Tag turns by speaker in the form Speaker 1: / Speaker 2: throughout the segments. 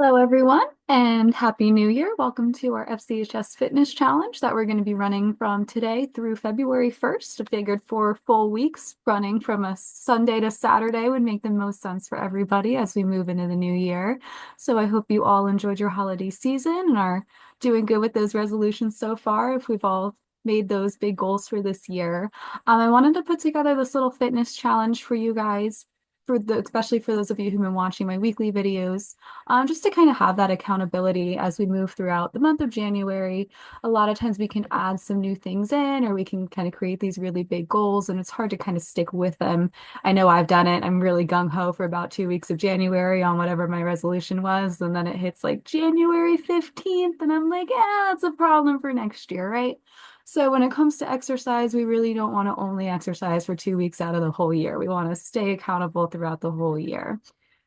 Speaker 1: Hello, everyone, and Happy New Year. Welcome to our FCHS Fitness Challenge that we're going to be running from today through February 1st. I figured 4 full weeks running from a Sunday to Saturday would make the most sense for everybody as we move into the new year. So I hope you all enjoyed your holiday season and are doing good with those resolutions so far, if we've all made those big goals for this year. I wanted to put together this little fitness challenge for you guys, especially for those of you who've been watching my weekly videos, just to kind of have that accountability as we move throughout the month of January. A lot of times we can add some new things in, or we can kind of create these really big goals, and it's hard to kind of stick with them. I know I've done it. I'm really gung-ho for about 2 weeks of January on whatever my resolution was, and then it hits like January 15th, and I'm like, yeah, that's a problem for next year, right? So when it comes to exercise, we really don't want to only exercise for 2 weeks out of the whole year. We want to stay accountable throughout the whole year.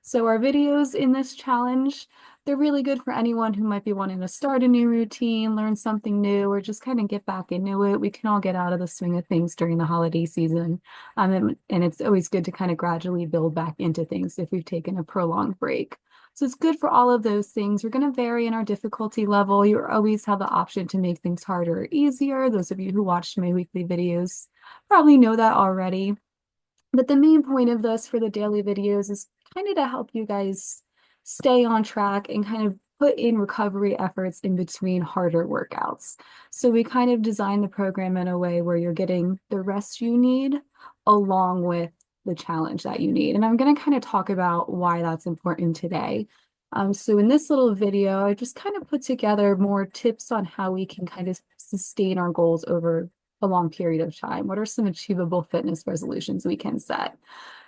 Speaker 1: So our videos in this challenge, they're really good for anyone who might be wanting to start a new routine, learn something new, or just kind of get back into it. We can all get out of the swing of things during the holiday season. And it's always good to kind of gradually build back into things if we've taken a prolonged break. So it's good for all of those things. We're going to vary in our difficulty level. You always have the option to make things harder or easier. Those of you who watched my weekly videos probably know that already. But the main point of this for the daily videos is kind of to help you guys stay on track and kind of put in recovery efforts in between harder workouts. So we kind of design the program in a way where you're getting the rest you need along with the challenge that you need. And I'm going to kind of talk about why that's important today. So in this little video, I just kind of put together more tips on how we can kind of sustain our goals over a long period of time. What are some achievable fitness resolutions we can set?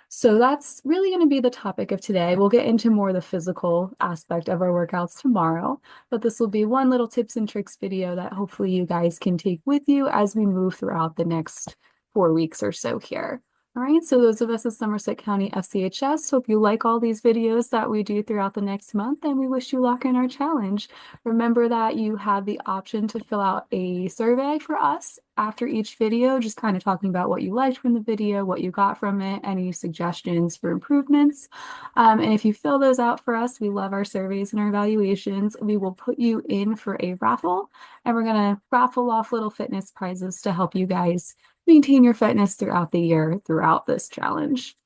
Speaker 1: So that's really going to be the topic of today. We'll get into more of the physical aspect of our workouts tomorrow, but this will be one little tips and tricks video that hopefully you guys can take with you as we move throughout the next 4 weeks or so here. All right, so those of us at Somerset County FCHS hope you like all these videos that we do throughout the next month, and we wish you luck in our challenge. Remember that you have the option to fill out a survey for us after each video, just kind of talking about what you liked from the video, what you got from it, any suggestions for improvements. And if you fill those out for us, we love our surveys and our evaluations. We will put you in for a raffle, and we're going to raffle off little fitness prizes to help you guys maintain your fitness throughout the year, throughout this challenge.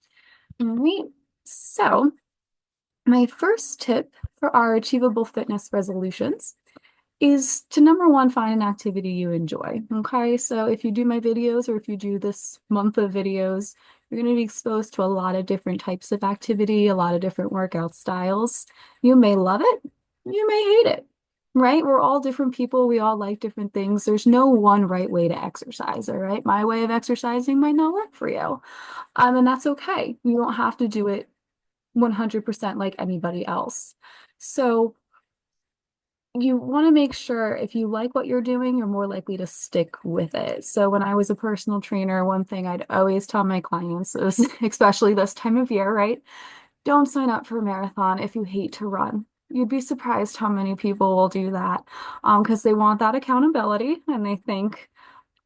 Speaker 1: All right, so my first tip for our achievable fitness resolutions is to number one, find an activity you enjoy. Okay, so if you do my videos or if you do this month of videos, you're going to be exposed to a lot of different types of activity, a lot of different workout styles. You may love it, you may hate it, right? We're all different people. We all like different things. There's no one right way to exercise, all right? My way of exercising might not work for you. And that's okay. You don't have to do it 100% like anybody else. So you want to make sure if you like what you're doing, you're more likely to stick with it. So when I was a personal trainer, one thing I'd always tell my clients is, especially this time of year, right? Don't sign up for a marathon if you hate to run. You'd be surprised how many people will do that because they want that accountability and they think,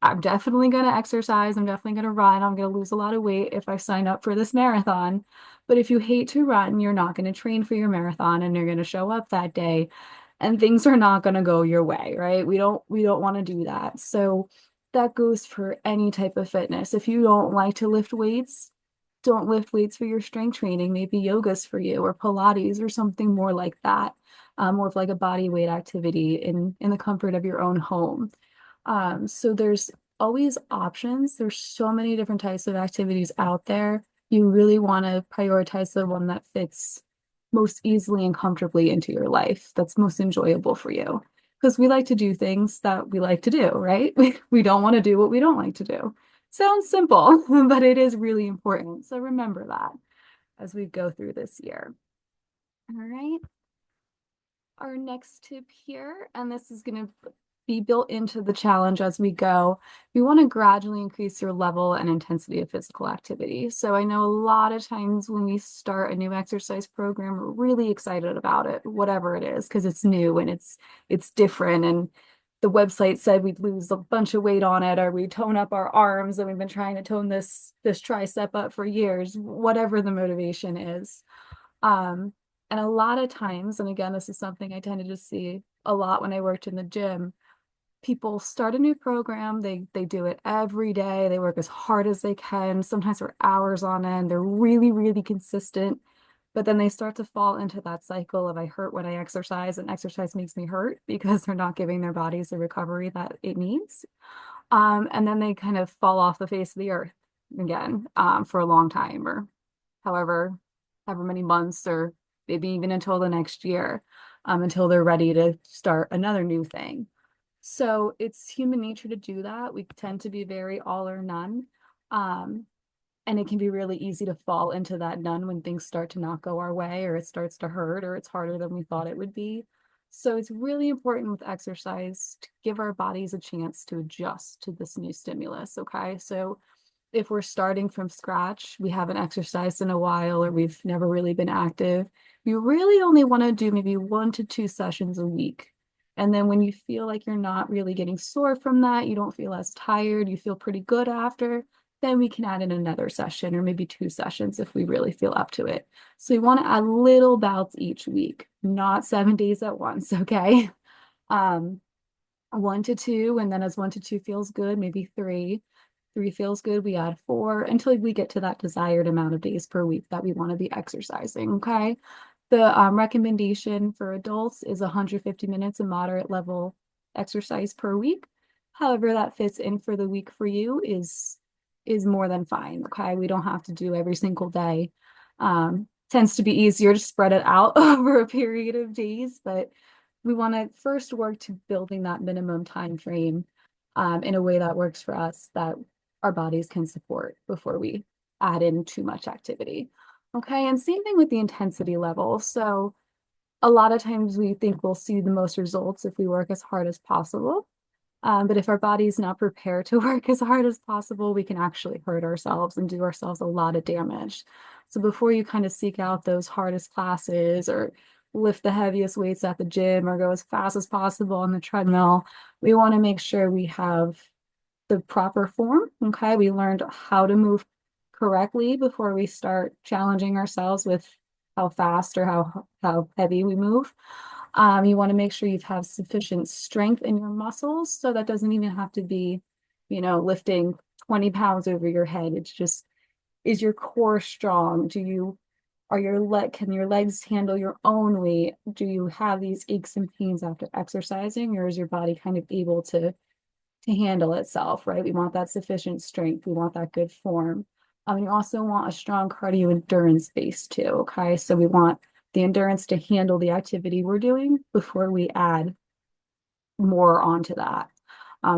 Speaker 1: I'm definitely going to exercise. I'm definitely going to run. I'm going to lose a lot of weight if I sign up for this marathon. But if you hate to run, you're not going to train for your marathon and you're going to show up that day and things are not going to go your way, right? We don't want to do that. So that goes for any type of fitness. If you don't like to lift weights, don't lift weights for your strength training. Maybe yoga's for you or Pilates or something more like that. More of like a body weight activity in the comfort of your own home. So there's always options. There's so many different types of activities out there. You really want to prioritize the one that fits most easily and comfortably into your life, that's most enjoyable for you. Because we like to do things that we like to do, right? We don't want to do what we don't like to do. Sounds simple, but it is really important. So remember that as we go through this year. All right. Our next tip here, and this is going to be built into the challenge as we go. We want to gradually increase your level and intensity of physical activity. So I know a lot of times when we start a new exercise program, we're really excited about it, whatever it is, because it's new and it's different. And the website said we'd lose a bunch of weight on it, or we tone up our arms, and we've been trying to tone this tricep up for years, whatever the motivation is. And a lot of times, and again, this is something I tended to see a lot when I worked in the gym, people start a new program, they do it every day, they work as hard as they can, sometimes for hours on end, they're really, really consistent, but then they start to fall into that cycle of I hurt when I exercise and exercise makes me hurt because they're not giving their bodies the recovery that it needs. And then they kind of fall off the face of the earth again, for a long time, or however, however many months, or maybe even until the next year, until they're ready to start another new thing. So it's human nature to do that. We tend to be very all or none. Um, and it can be really easy to fall into that none when things start to not go our way, or it starts to hurt, or it's harder than we thought it would be. So it's really important with exercise to give our bodies a chance to adjust to this new stimulus. Okay. So if we're starting from scratch, we haven't exercised in a while, or we've never really been active, you really only want to do maybe 1 to 2 sessions a week. And then when you feel like you're not really getting sore from that, you don't feel as tired, you feel pretty good after, then we can add in another session or maybe 2 sessions if we really feel up to it. So we want to add little bouts each week, not 7 days at once, okay? Um, 1 to 2, and then as 1 to 2 feels good, maybe 3. 3 feels good, we add 4 until we get to that desired amount of days per week that we want to be exercising, okay? The recommendation for adults is 150 minutes of moderate level exercise per week. However, that fits in for the week for you is more than fine, okay? We don't have to do every single day. Tends to be easier to spread it out over a period of days, but we want to first work to building that minimum time frame in a way that works for us, that our bodies can support before we add in too much activity. Okay, and same thing with the intensity level. So a lot of times we think we'll see the most results if we work as hard as possible. But if our body's not prepared to work as hard as possible, we can actually hurt ourselves and do ourselves a lot of damage. So before you kind of seek out those hardest classes or lift the heaviest weights at the gym or go as fast as possible on the treadmill, we want to make sure we have the proper form. Okay, we learned how to move correctly before we start challenging ourselves with how fast or how heavy we move. You want to make sure you have sufficient strength in your muscles. So that doesn't even have to be, lifting 20 pounds over your head. It's just, is your core strong? Can your legs handle your own weight? Do you have these aches and pains after exercising, or is your body kind of able to handle itself, right? We want that sufficient strength. We want that good form. You also want a strong cardio endurance base too, okay? So we want the endurance to handle the activity we're doing before we add more onto that.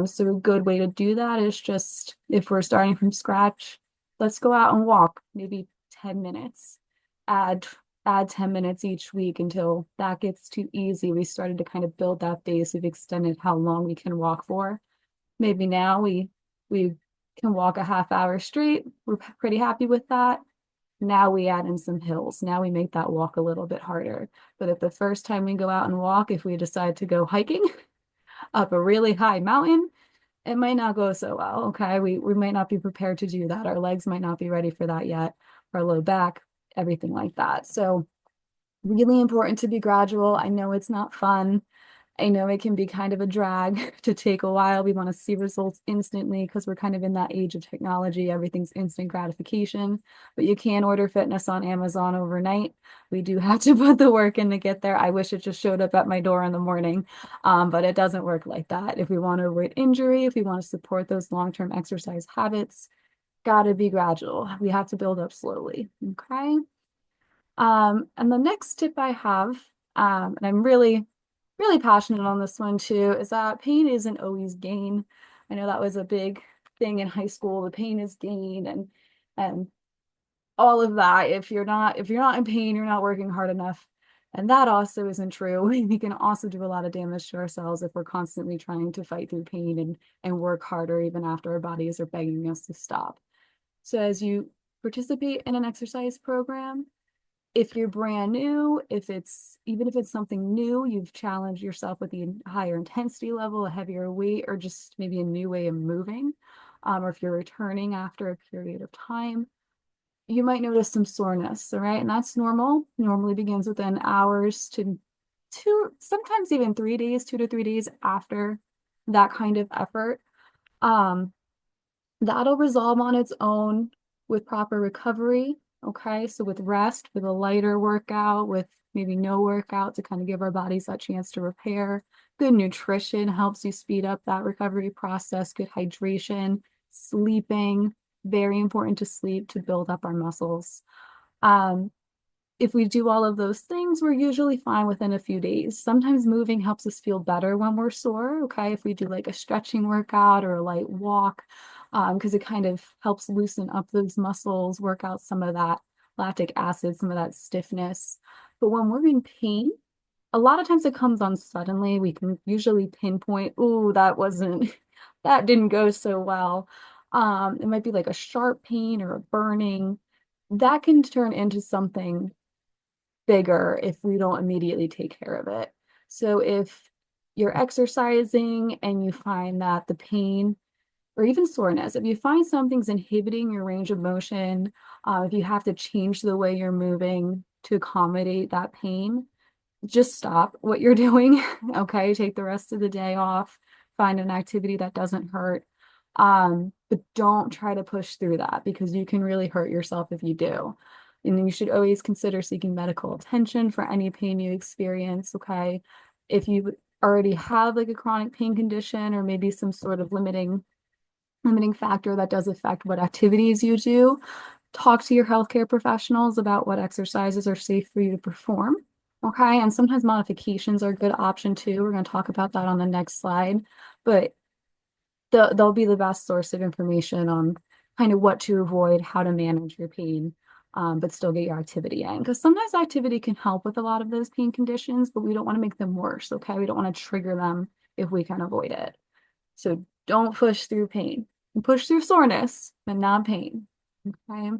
Speaker 1: So a good way to do that is just, if we're starting from scratch, let's go out and walk, maybe 10 minutes. Add add 10 minutes each week until that gets too easy. We started to kind of build that base. We've extended how long we can walk for. Maybe now we can walk a half hour straight. We're pretty happy with that. Now we add in some hills. Now we make that walk a little bit harder. But if the first time we go out and walk, if we decide to go hiking up a really high mountain, it might not go so well. Okay. We might not be prepared to do that. Our legs might not be ready for that yet. Our low back, everything like that. So really important to be gradual. I know it's not fun. I know it can be kind of a drag to take a while. We want to see results instantly because we're kind of in that age of technology. Everything's instant gratification, but you can order fitness on Amazon overnight. We do have to put the work in to get there. I wish it just showed up at my door in the morning, but it doesn't work like that. If we want to avoid injury, if we want to support those long-term exercise habits, gotta be gradual. We have to build up slowly. Okay. And the next tip I have, and I'm really passionate on this one too, is that pain isn't always gain. I know that was a big thing in high school. The pain is gain and all of that. If you're not in pain, you're not working hard enough. And that also isn't true. We can also do a lot of damage to ourselves if we're constantly trying to fight through pain and work harder even after our bodies are begging us to stop. So as you participate in an exercise program, if you're brand new, even if it's something new, you've challenged yourself with the higher intensity level, a heavier weight, or just maybe a new way of moving, or if you're returning after a period of time, you might notice some soreness, all right? And that's normal. Normally begins within hours to two, sometimes even 3 days, 2 to 3 days after that kind of effort. Um, That'll resolve on its own with proper recovery. Okay, so with rest, with a lighter workout, with maybe no workout to kind of give our bodies that chance to repair. Good nutrition helps you speed up that recovery process. Good hydration, sleeping, very important to sleep to build up our muscles. Um, if we do all of those things, we're usually fine within a few days. Sometimes moving helps us feel better when we're sore, okay? If we do like a stretching workout or a light walk, because it kind of helps loosen up those muscles, work out some of that lactic acid, some of that stiffness. But when we're in pain, a lot of times it comes on suddenly. We can usually pinpoint, oh, that wasn't, that didn't go so well. It might be like a sharp pain or a burning. That can turn into something bigger if we don't immediately take care of it. So if you're exercising and you find that the pain or even soreness, if you find something's inhibiting your range of motion, if you have to change the way you're moving to accommodate that pain, just stop what you're doing. Okay, take the rest of the day off, find an activity that doesn't hurt. But don't try to push through that because you can really hurt yourself if you do. And then you should always consider seeking medical attention for any pain you experience. Okay, if you already have like a chronic pain condition or maybe some sort of limiting factor that does affect what activities you do, talk to your healthcare professionals about what exercises are safe for you to perform. Okay, and sometimes modifications are a good option too. We're going to talk about that on the next slide, but they'll be the best source of information on kind of what to avoid, how to manage your pain, but still get your activity in. Because sometimes activity can help with a lot of those pain conditions, but we don't want to make them worse. Okay, we don't want to trigger them if we can avoid it. So don't push through pain. Push through soreness, but not pain. Okay.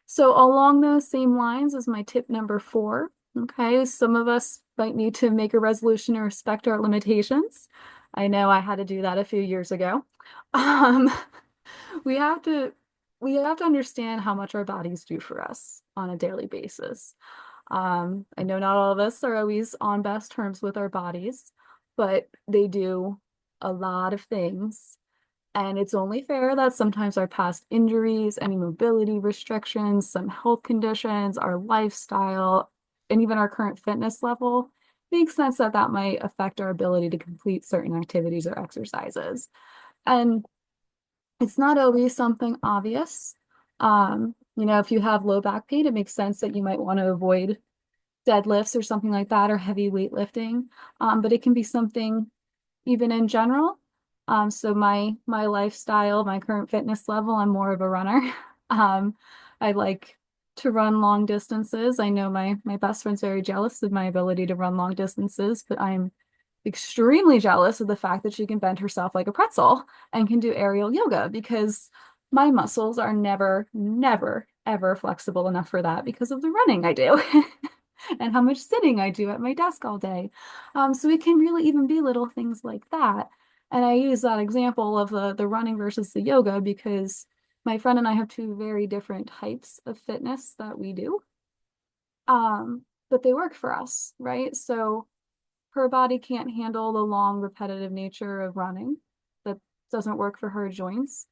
Speaker 1: So along those same lines is my tip number 4. Okay, some of us might need to make a resolution to respect our limitations. I know I had to do that a few years ago. Um, we have to we have to understand how much our bodies do for us on a daily basis. I know not all of us are always on best terms with our bodies, but they do a lot of things and it's only fair that sometimes our past injuries, any mobility restrictions, some health conditions, our lifestyle, and even our current fitness level makes sense that that might affect our ability to complete certain activities or exercises. And it's not always something obvious. If you have low back pain, it makes sense that you might want to avoid deadlifts or something like that or heavy weightlifting. But it can be something even in general. So my lifestyle, my current fitness level, I'm more of a runner. I like to run long distances. I know my best friend's very jealous of my ability to run long distances, but I'm extremely jealous of the fact that she can bend herself like a pretzel and can do aerial yoga because my muscles are never, ever flexible enough for that because of the running I do. And how much sitting I do at my desk all day. So it can really even be little things like that. And I use that example of the running versus the yoga because my friend and I have two very different types of fitness that we do. But they work for us, right? So her body can't handle the long, repetitive nature of running. That doesn't work for her joints.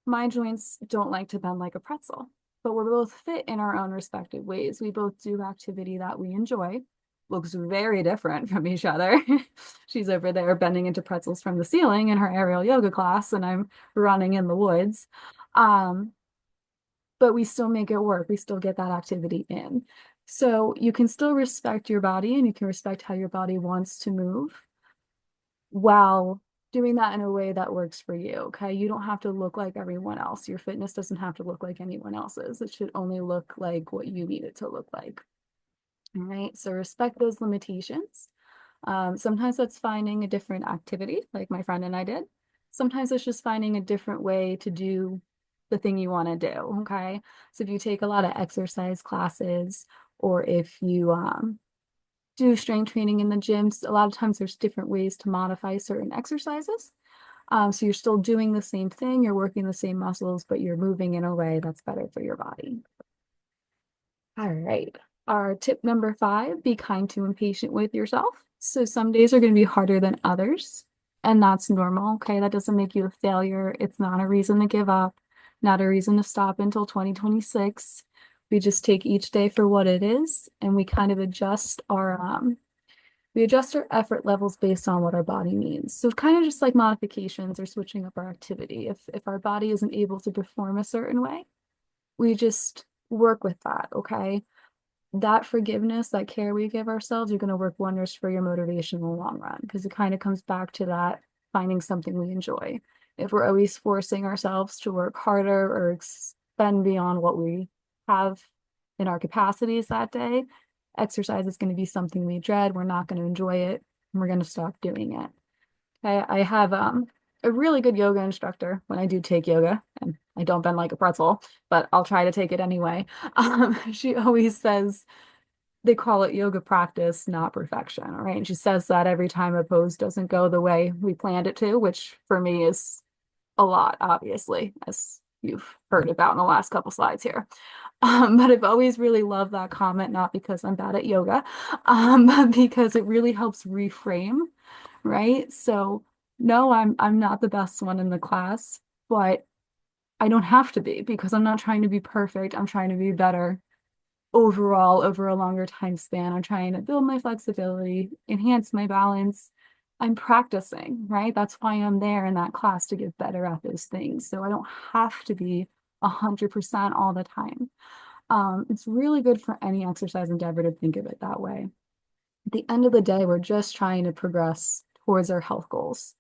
Speaker 1: My joints don't like to bend like a pretzel, but we're both fit in our own respective ways. We both do activity that we enjoy. Looks very different from each other. She's over there bending into pretzels from the ceiling in her aerial yoga class, and I'm running in the woods. Um, but we still make it work. We still get that activity in. So you can still respect your body and you can respect how your body wants to move while doing that in a way that works for you. Okay. You don't have to look like everyone else. Your fitness doesn't have to look like anyone else's. It should only look like what you need it to look like. All right. So respect those limitations. Sometimes that's finding a different activity, like my friend and I did. Sometimes it's just finding a different way to do the thing you want to do. Okay. So if you take a lot of exercise classes, or if you do strength training in the gyms, a lot of times there's different ways to modify certain exercises. So you're still doing the same thing, you're working the same muscles, but you're moving in a way that's better for your body. All right. Our tip number five, be kind to and patient with yourself. So some days are going to be harder than others, and that's normal. Okay. That doesn't make you a failure. It's not a reason to give up, not a reason to stop until 2026. We just take each day for what it is, and we kind of adjust our effort levels based on what our body needs. So kind of just like modifications or switching up our activity. If our body isn't able to perform a certain way, we just work with that, okay? That forgiveness, that care we give ourselves are going to work wonders for your motivation in the long run because it kind of comes back to that finding something we enjoy. If we're always forcing ourselves to work harder or expend beyond what we have in our capacities that day, exercise is going to be something we dread. We're not going to enjoy it, and we're going to stop doing it. I have a really good yoga instructor when I do take yoga, and I don't bend like a pretzel, but I'll try to take it anyway. She always says they call it yoga practice, not perfection. All right. And she says that every time a pose doesn't go the way we planned it to, which for me is a lot, obviously, as you've heard about in the last couple slides here. But I've always really loved that comment, not because I'm bad at yoga, but because it really helps reframe, right? So no, I'm not the best one in the class, but I don't have to be because I'm not trying to be perfect. I'm trying to be better overall over a longer time span. I'm trying to build my flexibility, enhance my balance. I'm practicing, right? That's why I'm there in that class to get better at those things. So I don't have to be 100% all the time. It's really good for any exercise endeavor to think of it that way. At the end of the day, we're just trying to progress towards our health goals.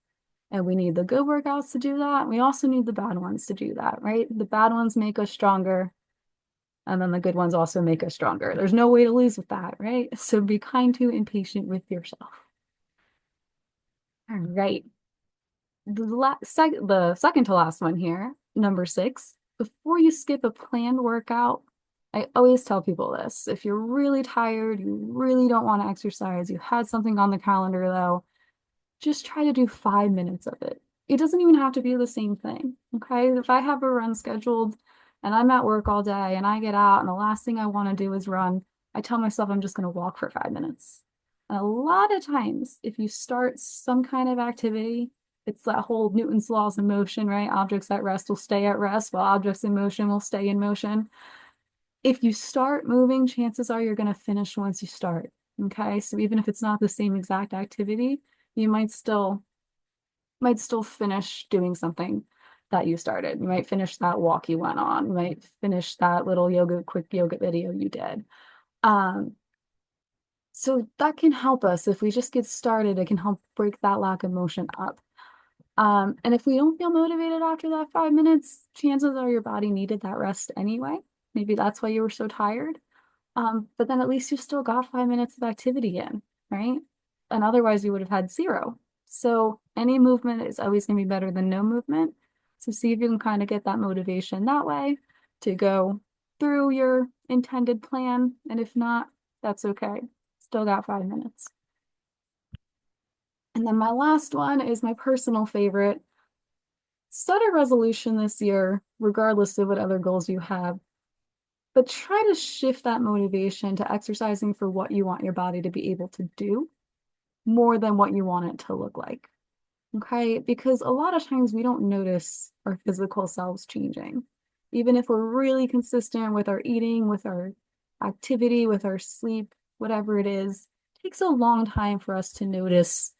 Speaker 1: And we need the good workouts to do that. We also need the bad ones to do that, right? The bad ones make us stronger. And then the good ones also make us stronger. There's no way to lose with that, right? So be kind to and patient with yourself. All right. The second to last one here, number six, before you skip a planned workout, I always tell people this. If you're really tired, you really don't want to exercise, you had something on the calendar though, just try to do 5 minutes of it. It doesn't even have to be the same thing. Okay. If I have a run scheduled and I'm at work all day and I get out and the last thing I want to do is run, I tell myself I'm just going to walk for 5 minutes. And a lot of times, if you start some kind of activity, it's that whole Newton's laws of motion, right? Objects at rest will stay at rest, while objects in motion will stay in motion. If you start moving, chances are you're going to finish once you start. Okay. So even if it's not the same exact activity, you might still finish doing something that you started. You might finish that walk you went on. You might finish that little quick yoga video you did. Um, so that can help us. If we just get started, it can help break that lack of motion up. And if we don't feel motivated after that 5 minutes, chances are your body needed that rest anyway. Maybe that's why you were so tired. But then at least you still got 5 minutes of activity in, right? And otherwise you would have had zero. So any movement is always going to be better than no movement. So see if you can kind of get that motivation that way to go through your intended plan. And if not, that's okay. Still got 5 minutes. And then my last one is my personal favorite. Set a resolution this year, regardless of what other goals you have, but try to shift that motivation to exercising for what you want your body to be able to do more than what you want it to look like. Okay? Because a lot of times we don't notice our physical selves changing. Even if we're really consistent with our eating, with our activity, with our sleep, whatever it is, it takes a long time for us to notice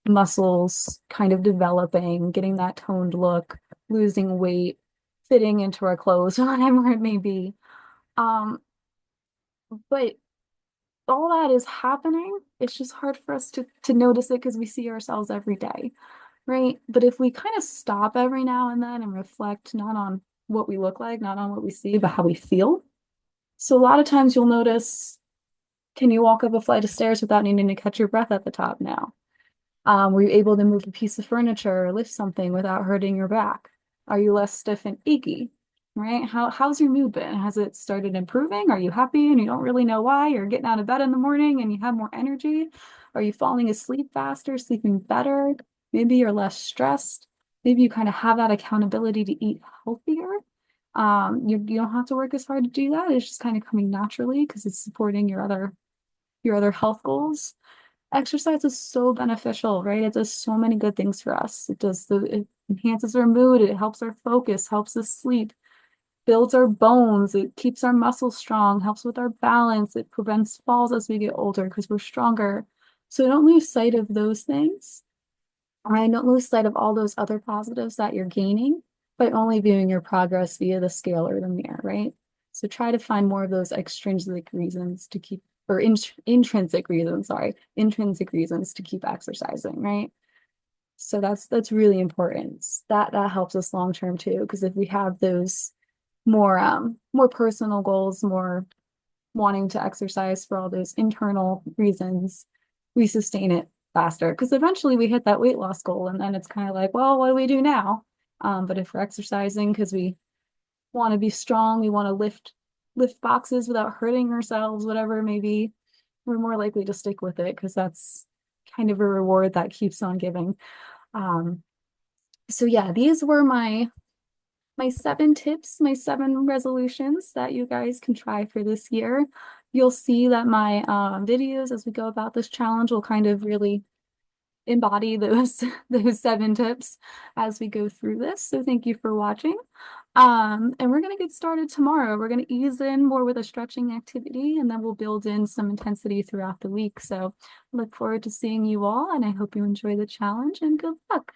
Speaker 1: muscles kind of developing, getting that toned look, losing weight, fitting into our clothes, whatever it may be. Um, but all that is happening. It's just hard for us to notice it because we see ourselves every day, right? But if we kind of stop every now and then and reflect not on what we look like, not on what we see, but how we feel. So a lot of times you'll notice, can you walk up a flight of stairs without needing to catch your breath at the top now? Were you able to move a piece of furniture or lift something without hurting your back? Are you less stiff and achy? Right? How's your mood been? Has it started improving? Are you happy and you don't really know why? You're getting out of bed in the morning and you have more energy? Are you falling asleep faster, sleeping better? Maybe you're less stressed. Maybe you kind of have that accountability to eat healthier. You don't have to work as hard to do that. It's just kind of coming naturally because it's supporting your other health goals. Exercise is so beneficial, right? It does so many good things for us. It enhances our mood, it helps our focus, helps us sleep, builds our bones, it keeps our muscles strong, helps with our balance, it prevents falls as we get older because we're stronger. So don't lose sight of those things. And don't lose sight of all those other positives that you're gaining by only viewing your progress via the scale or the mirror, right? So try to find more of those extrinsic reasons to keep, or intrinsic reasons, sorry, intrinsic reasons to keep exercising, right? So that's really important. That helps us long term too, because if we have those more personal goals, more wanting to exercise for all those internal reasons, we sustain it faster because eventually we hit that weight loss goal and then it's kind of like, well, what do we do now? But if we're exercising because we want to be strong, we want to lift boxes without hurting ourselves, whatever it may be, we're more likely to stick with it because that's kind of a reward that keeps on giving. Um, so yeah, these were my 7 tips, my 7 resolutions that you guys can try for this year. You'll see that my videos as we go about this challenge will kind of really embody those those 7 tips as we go through this. So thank you for watching. And we're going to get started tomorrow. We're going to ease in more with a stretching activity, and then we'll build in some intensity throughout the week. So look forward to seeing you all, and I hope you enjoy the challenge and good luck.